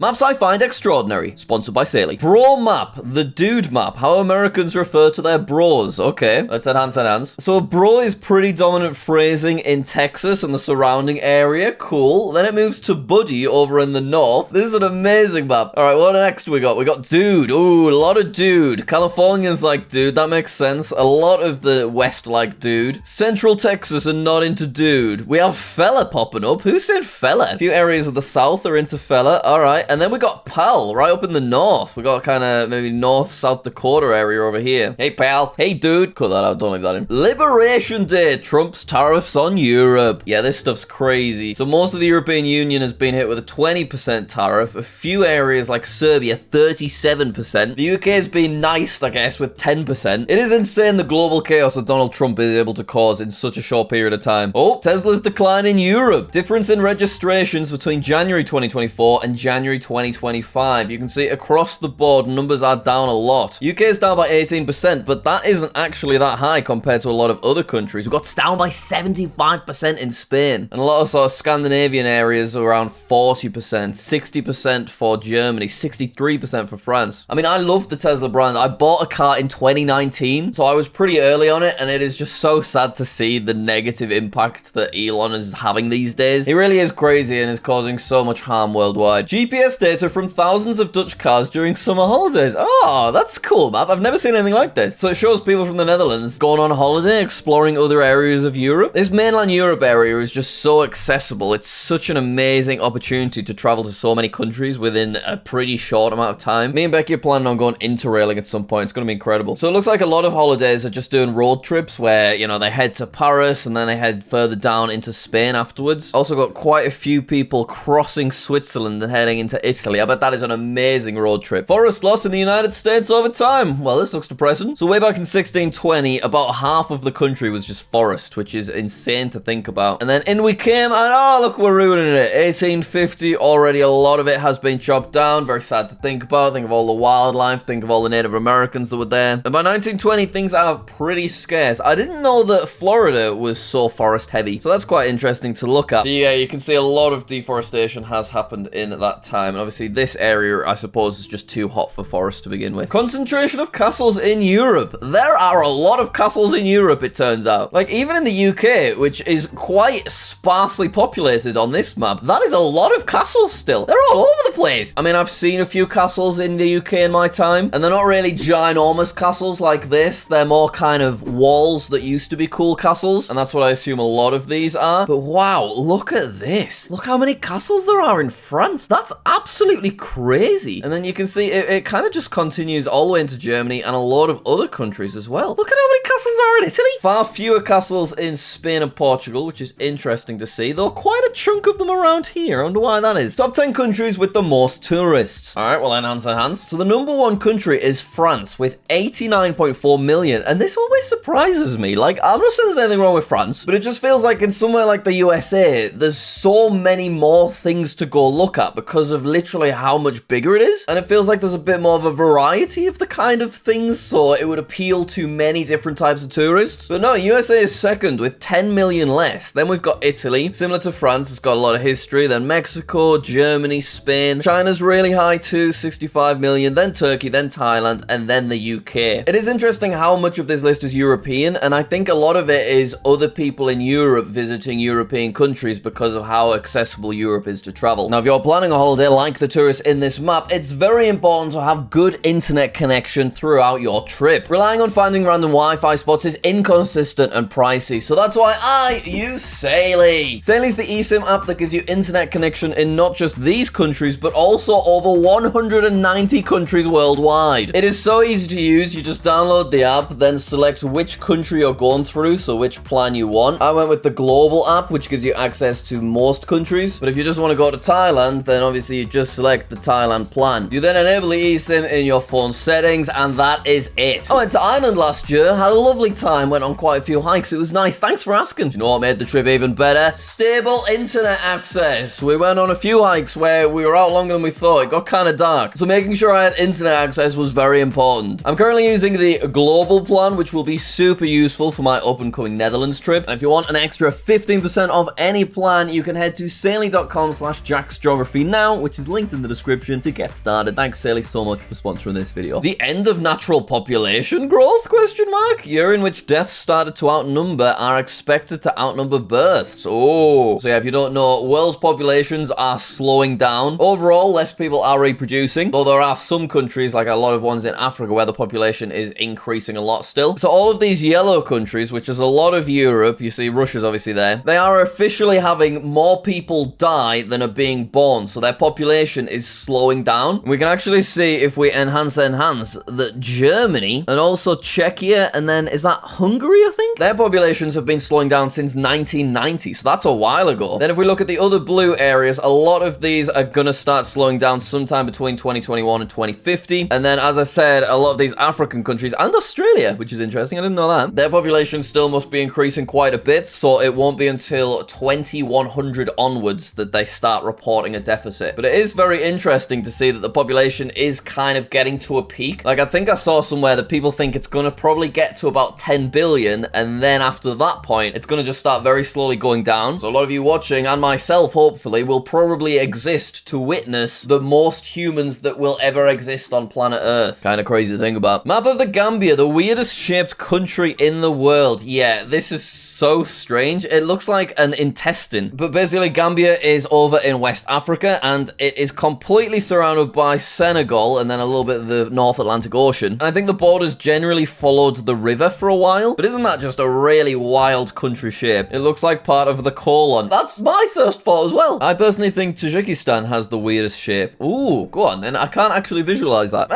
Maps I find extraordinary. Sponsored by Saley. Bro map. The dude map. How Americans refer to their bros. Okay, let's enhance. So bro is pretty dominant phrasing in Texas and the surrounding area. Cool. Then it moves to buddy over in the north. This is an amazing map. All right, what next we got? We got dude. Ooh, a lot of dude. Californians like dude. That makes sense. A lot of the West like dude. Central Texas are not into dude. We have fella popping up. Who said fella? A few areas of the South are into fella. All right. And then we got pal right up in the north. We got kind of maybe North South Dakota area over here. Hey pal. Hey dude. Cut that out. Don't leave that in. Liberation Day trumps tariffs on Europe. Yeah, this stuff's crazy. So most of the European Union has been hit with a 20% tariff. A few areas like Serbia, 37%. The UK has been nice, I guess, with 10%. It is insane the global chaos that Donald Trump is able to cause in such a short period of time. Oh, Tesla's decline in Europe. Difference in registrations between January 2024 and January 2025. You can see across the board numbers are down a lot. UK is down by 18%, but that isn't actually that high compared to a lot of other countries. We've got down by 75% in Spain, and a lot of sort of Scandinavian areas around 40%, 60% for Germany, 63% for France. I mean, I love the Tesla brand. I bought a car in 2019, so I was pretty early on it, and it is just so sad to see the negative impact that Elon is having these days. It really is crazy and is causing so much harm worldwide. GPS data from thousands of Dutch cars during summer holidays. Oh, that's a cool map. I've never seen anything like this. So it shows people from the Netherlands going on holiday, exploring other areas of Europe. This mainland Europe area is just so accessible. It's such an amazing opportunity to travel to so many countries within a pretty short amount of time. Me and Becky are planning on going interrailing at some point. It's going to be incredible. So it looks like a lot of holidays are just doing road trips where, you know, they head to Paris and then they head further down into Spain afterwards. Also got quite a few people crossing Switzerland and heading into Italy. I bet that is an amazing road trip. Forest loss in the United States over time. Well, this looks depressing. So way back in 1620, about half of the country was just forest, which is insane to think about. And then in we came, and oh, look, we're ruining it. 1850, already a lot of it has been chopped down. Very sad to think about. Think of all the wildlife. Think of all the Native Americans that were there. And by 1920, things are pretty scarce. I didn't know that Florida was so forest heavy. So that's quite interesting to look at. So yeah, you can see a lot of deforestation has happened in that time. And obviously this area, I suppose, is just too hot for forest to begin with. Concentration of castles in Europe. There are a lot of castles in Europe, it turns out. Like, even in the UK, which is quite sparsely populated on this map, that is a lot of castles still. They're all over the place. I mean, I've seen a few castles in the UK in my time, and they're not really ginormous castles like this. They're more kind of walls that used to be cool castles, and that's what I assume a lot of these are. But wow, look at this. Look how many castles there are in France. That's absolutely crazy. And then you can see it kind of just continues all the way into Germany and a lot of other countries as well. Look at how many castles are in Italy. Far fewer castles in Spain and Portugal, which is interesting to see, though quite a chunk of them around here. I wonder why that is. Top 10 countries with the most tourists. All right, well, enhance. So the number one country is France with 89.4 million. And this always surprises me. Like, I'm not saying there's anything wrong with France, but it just feels like in somewhere like the USA, there's so many more things to go look at because of literally how much bigger it is. And it feels like there's a bit more of a variety of the kind of things, so it would appeal to many different types of tourists. But no, USA is second with 10 million less. Then we've got Italy, similar to France, it's got a lot of history. Then Mexico, Germany, Spain. China's really high too, 65 million. Then Turkey, then Thailand, and then the UK. It is interesting how much of this list is European, and I think a lot of it is other people in Europe visiting European countries because of how accessible Europe is to travel. Now, if you're planning a holiday like the tourists in this map, it's very important to have good internet connection throughout your trip. Relying on finding random Wi-Fi spots is inconsistent and pricey, so that's why I use Saley. Saley's the eSIM app that gives you internet connection in not just these countries, but also over 190 countries worldwide. It is so easy to use. You just download the app, then select which country you're going through, so which plan you want. I went with the global app, which gives you access to most countries, but if you just want to go to Thailand, then obviously you just select the Thailand plan. You then enable the eSIM in your phone settings, and that is it. I went to Ireland last year, had a lovely time, went on quite a few hikes. It was nice. Thanks for asking. Do you know what made the trip even better? Stable internet access. We went on a few hikes where we were out longer than we thought. It got kind of dark, so making sure I had internet access was very important. I'm currently using the global plan, which will be super useful for my up-and-coming Netherlands trip. And if you want an extra 15% off any plan, you can head to saley.com/JackSucksGeography now, which is linked in the description to get started. Thanks, Saley, so much for sponsoring this video. The end of natural population growth, question mark? Year in which deaths started to outnumber are expected to outnumber births. Oh. So yeah, if you don't know, world's populations are slowing down. Overall, less people are reproducing, though there are some countries, like a lot of ones in Africa, where the population is increasing a lot still. So all of these yellow countries, which is a lot of Europe, you see Russia's obviously there, they are officially having more people die than are being born. So their population is slowing down. We can actually see, if we enhance, that Germany and also Czechia, and then is that Hungary, I think? Their populations have been slowing down since 1990, so that's a while ago. Then if we look at the other blue areas, a lot of these are gonna start slowing down sometime between 2021 and 2050. And then, as I said, a lot of these African countries and Australia, which is interesting, I didn't know that, their population still must be increasing quite a bit, so it won't be until 2100 onwards that they start reporting a deficit. But it is very interesting to see that the population is kind of getting to a peak. Like, I think I saw somewhere that people think it's gonna probably get to about 10 billion, and then after that point, it's gonna just start very slowly going down. So a lot of you watching, and myself hopefully, will probably exist to witness the most humans that will ever exist on planet Earth. Kind of crazy to think about. Map of the Gambia, the weirdest shaped country in the world. Yeah, this is so strange. It looks like an intestine. But basically, Gambia is over in West Africa, and it is completely surrounded by Senegal, and then a little bit of the North Atlantic Ocean. And I think the borders generally followed the river for a while. But isn't that just a really wild country shape? It looks like part of the colon. That's my first thought as well. I personally think Tajikistan has the weirdest shape. Ooh, go on then. I can't actually visualize that.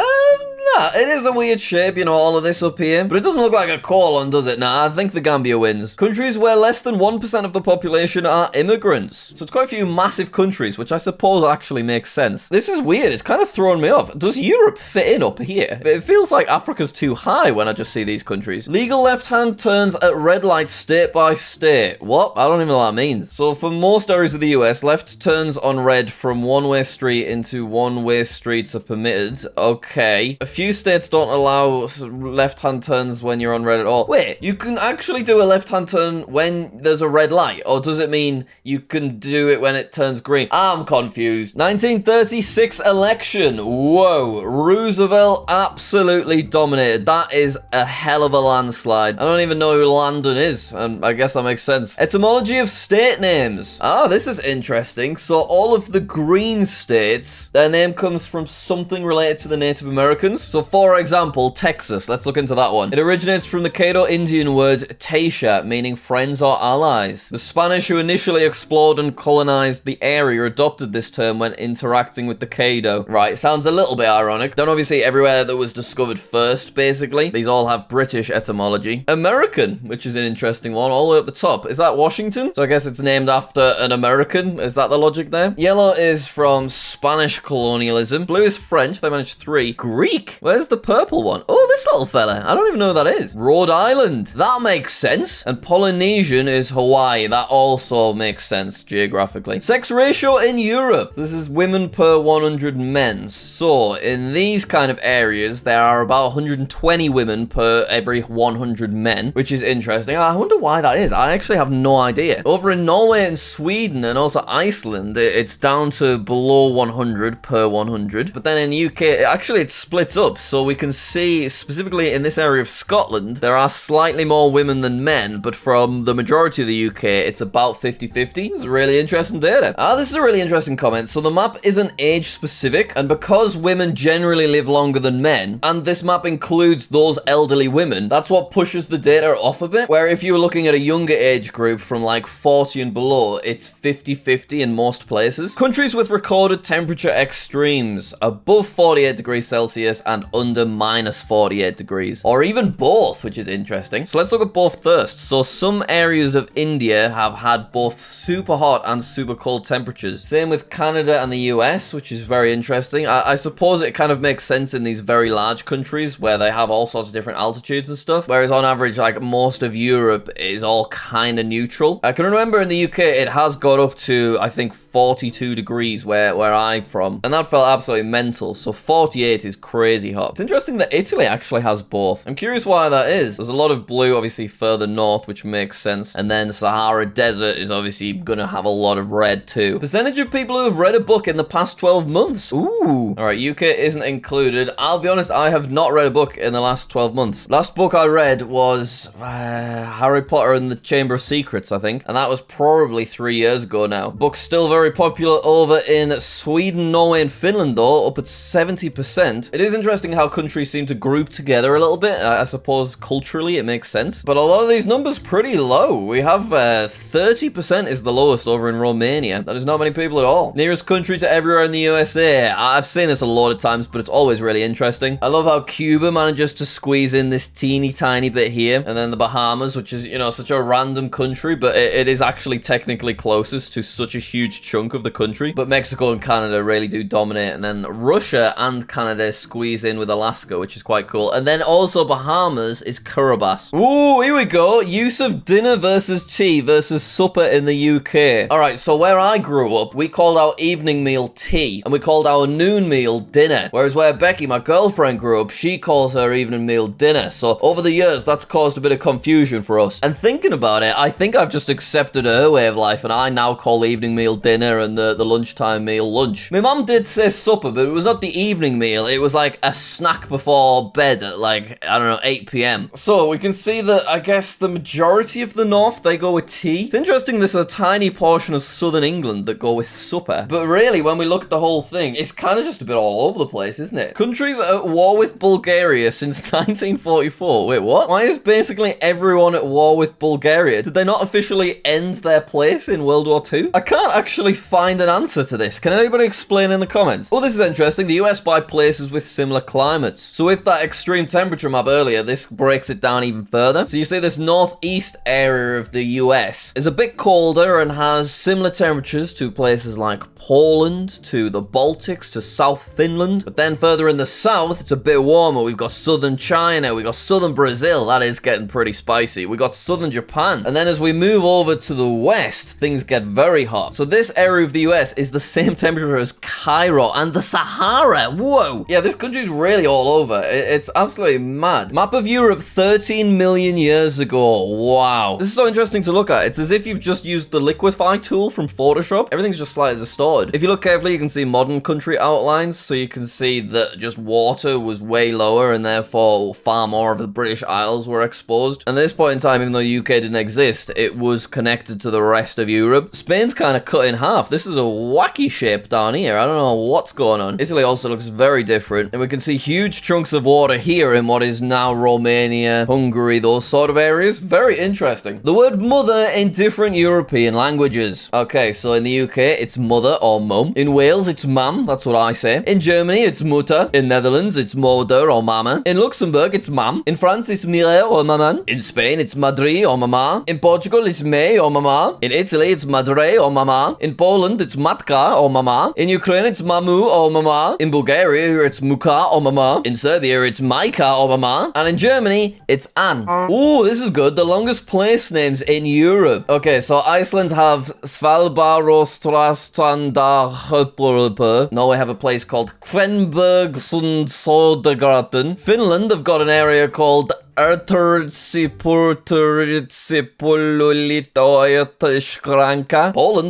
Yeah, it is a weird shape, you know, all of this up here. But it doesn't look like a colon, does it? Nah, I think the Gambia wins. Countries where less than 1% of the population are immigrants. So it's quite a few massive countries, which I suppose actually makes sense. This is weird. It's kind of throwing me off. Does Europe fit in up here? It feels like Africa's too high when I just see these countries. Legal left-hand turns at red lights state by state. What? I don't even know what that means. So for most areas of the US, left turns on red from one-way street into one-way streets are permitted. Okay. A few states don't allow left-hand turns when you're on red at all. Wait, you can actually do a left-hand turn when there's a red light? Or does it mean you can do it when it turns green? I'm confused. 1936 election. Whoa. Roosevelt absolutely dominated. That is a hell of a landslide. I don't even know who Landon is, and I guess that makes sense. Etymology of state names. Ah, this is interesting. So all of the green states, their name comes from something related to the Native Americans. So for example, Texas, let's look into that one. It originates from the Caddo Indian word Taisha, meaning friends or allies. The Spanish who initially explored and colonized the area adopted this term when interacting with the Caddo. Right, sounds a little bit ironic. Then obviously everywhere that was discovered first, basically. These all have British etymology. American, which is an interesting one, all the way up the top. Is that Washington? So I guess it's named after an American. Is that the logic there? Yellow is from Spanish colonialism. Blue is French. They managed 3. Greek. Where's the purple one? Oh, this little fella. I don't even know who that is. Rhode Island. That makes sense. And Polynesian is Hawaii. That also makes sense geographically. Sex ratio in Europe. This is women per 100 men. So in these kind of areas, there are about 120 women per every 100 men, which is interesting. I wonder why that is. I actually have no idea. Over in Norway and Sweden and also Iceland, it's down to below 100 per 100. But then in UK, actually it splits up. So we can see specifically in this area of Scotland, there are slightly more women than men, but from the majority of the UK, it's about 50-50. This is really interesting data. This is a really interesting comment. So the map isn't age specific, and because women generally live longer than men, and this map includes those elderly women, that's what pushes the data off a bit, where if you were looking at a younger age group from like 40 and below, it's 50-50 in most places. Countries with recorded temperature extremes, above 48 degrees Celsius and under minus 48 degrees, or even both, which is interesting. So let's look at both first. So some areas of India have had both super hot and super cold temperatures. Same with Canada and the US, which is very interesting. I suppose it kind of makes sense in these very large countries where they have all sorts of different altitudes and stuff, whereas on average, like most of Europe is all kind of neutral. I can remember in the UK, it has got up to, I think, 42 degrees where I'm from, and that felt absolutely mental. So 48 is crazy. crazy hot. It's interesting that Italy actually has both. I'm curious why that is. There's a lot of blue, obviously, further north, which makes sense. And then the Sahara Desert is obviously gonna have a lot of red too. Percentage of people who have read a book in the past 12 months. Ooh. All right, UK isn't included. I'll be honest, I have not read a book in the last 12 months. Last book I read was Harry Potter and the Chamber of Secrets, I think. And that was probably 3 years ago now. Book's still very popular over in Sweden, Norway, and Finland, though, up at 70%. It is interesting how countries seem to group together a little bit. I suppose culturally it makes sense. But a lot of these numbers pretty low. We have 30% is the lowest over in Romania. That is not many people at all. Nearest country to everywhere in the USA. I've seen this a lot of times, but it's always really interesting. I love how Cuba manages to squeeze in this teeny tiny bit here. And then the Bahamas, which is, you know, such a random country, but it is actually technically closest to such a huge chunk of the country. But Mexico and Canada really do dominate. And then Russia and Canada squeeze in with Alaska, which is quite cool. And then also Bahamas is Kiribati. Ooh, here we go. Use of dinner versus tea versus supper in the UK. All right, so where I grew up, we called our evening meal tea, and we called our noon meal dinner. Whereas where Becky, my girlfriend, grew up, she calls her evening meal dinner. So over the years, that's caused a bit of confusion for us. And thinking about it, I think I've just accepted her way of life, and I now call the evening meal dinner and the lunchtime meal lunch. My mum did say supper, but it was not the evening meal. It was like a snack before bed at like, I don't know, 8 p.m. So we can see that, I guess, the majority of the north, they go with tea. It's interesting there's a tiny portion of southern England that go with supper. But really, when we look at the whole thing, it's kind of just a bit all over the place, isn't it? Countries at war with Bulgaria since 1944. Wait, what? Why is basically everyone at war with Bulgaria? Did they not officially end their place in World War II? I can't actually find an answer to this. Can anybody explain in the comments? Oh, this is interesting. The US buy places with similar climates. So with that extreme temperature map earlier, this breaks it down even further. So you see this northeast area of the US is a bit colder and has similar temperatures to places like Poland, to the Baltics, to South Finland. But then further in the south, it's a bit warmer. We've got southern China, we've got southern Brazil. That is getting pretty spicy. We got southern Japan. And then as we move over to the west, things get very hot. So this area of the US is the same temperature as Cairo and the Sahara. Whoa. Yeah, this country's really all over. It's absolutely mad. Map of Europe 13 million years ago. Wow. This is so interesting to look at. It's as if you've just used the liquify tool from Photoshop. Everything's just slightly distorted. If you look carefully, you can see modern country outlines. So you can see that just water was way lower and therefore far more of the British Isles were exposed. And at this point in time, even though the UK didn't exist, it was connected to the rest of Europe. Spain's kind of cut in half. This is a wacky shape down here. I don't know what's going on. Italy also looks very different. And we can see huge chunks of water here in what is now Romania, Hungary, those sort of areas. Very interesting. The word mother in different European languages. Okay, so in the UK, it's mother or mum. In Wales, it's mam. That's what I say. In Germany, it's mutter. In Netherlands, it's moeder or mama. In Luxembourg, it's mam. In France, it's mire or maman. In Spain, it's madri or mama. In Portugal, it's me or mama. In Italy, it's madre or mama. In Poland, it's matka or mama. In Ukraine, it's mamu or mama. In Bulgaria, it's muka or mama. In Serbia, it's maika or mama. And in Germany, it's an. Ooh, this is good. The longest place names in Europe. Okay, so Iceland have Svalbarostrandarhöpurp. Norway have a place called Kvenbergsundsodegraten. Finland have got an area called Poland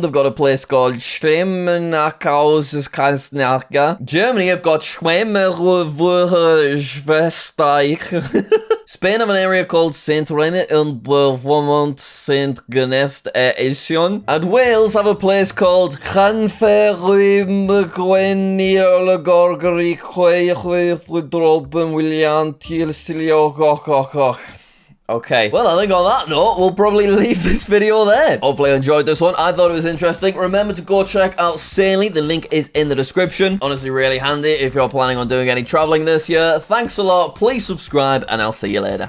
have got a place called Schremenakausskasnaka. Germany have got Schwemerwurschwesteich. Spain have an area called Saint Remy and Vermont Saint Genest Elsion. And Wales have a place called Okay, well, I think on that note, we'll probably leave this video there. Hopefully you enjoyed this one. I thought it was interesting. Remember to go check out Sailly. The link is in the description. Honestly, really handy if you're planning on doing any traveling this year. Thanks a lot. Please subscribe, and I'll see you later.